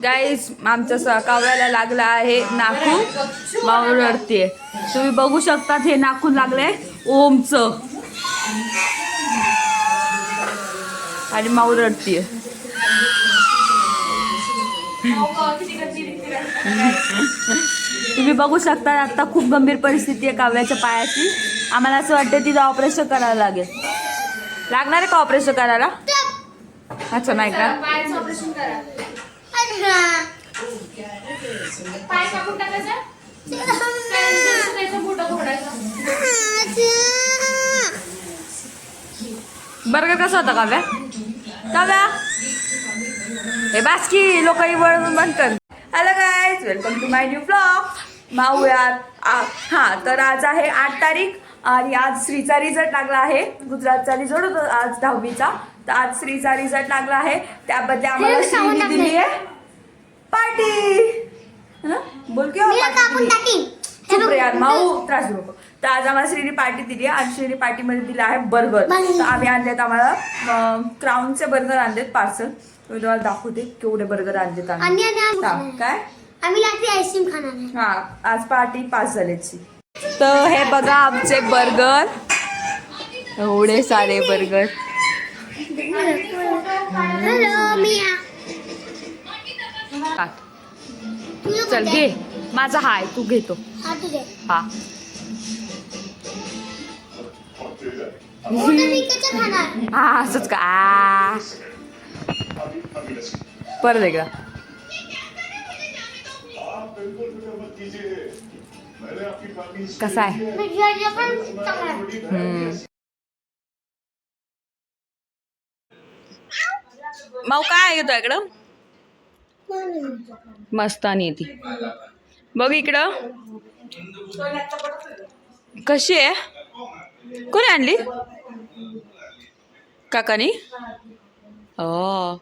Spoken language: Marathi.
गाईस आमच्या कावळ्याला लागला आहे नाखून, माऊ रडते. तुम्ही बघू शकतात हे नाखून लागले ओमचं आणि माऊ रडते. तुम्ही बघू शकता आता खूप गंभीर परिस्थिती आहे कावळ्याच्या पायाची. आम्हाला असं वाटतं तिचं ऑपरेशन करायला लागेल. लागणार आहे का ऑपरेशन करायला? अच्छा नाही का? बर्गर कसा होता काव्या? काव्या हे बास्की लोक बंद कर. Hello guys, welcome to my new blog. माऊ यार हां, तर आज आहे 8 तारीख आणि आज श्रीचा रिझल्ट लागला आहे. गुजरातचा रिझल्ट होता आज 10वीचा, तर आज श्रीचा रिझल्ट लागला आहे. त्याबद्दल आम्हाला श्रीने दिली आहे पार्टी. बोल की चुप रे यार, माऊ त्रास देऊ नको. तर आज आम्हाला श्रीने पार्टी दिली आहे आणि श्रीने पार्टीमध्ये दिला आहे बर्गर. तर आम्ही आणलेत, आम्हाला क्राऊनचे बर्गर आणलेत पार्सल. मी तुम्हाला दाखवते केवढे बर्गर आणलेत आम्ही. काय आम्ही रात्री आईस्क्रीम खाणार आहे. हा, आज पार्टी 5 झाल्याची. तर हे बघा आमचे बर्गर, एवढे सारे बर्गर. चल घे, माझा हाय, तू घेतो. हा हा, असंच का परत एकदा. कसा आहे? माऊ काय येतो इकडं? मस्तानी येते बघ इकडं. कशी आहे? कोणी आणली? काकानी. हो,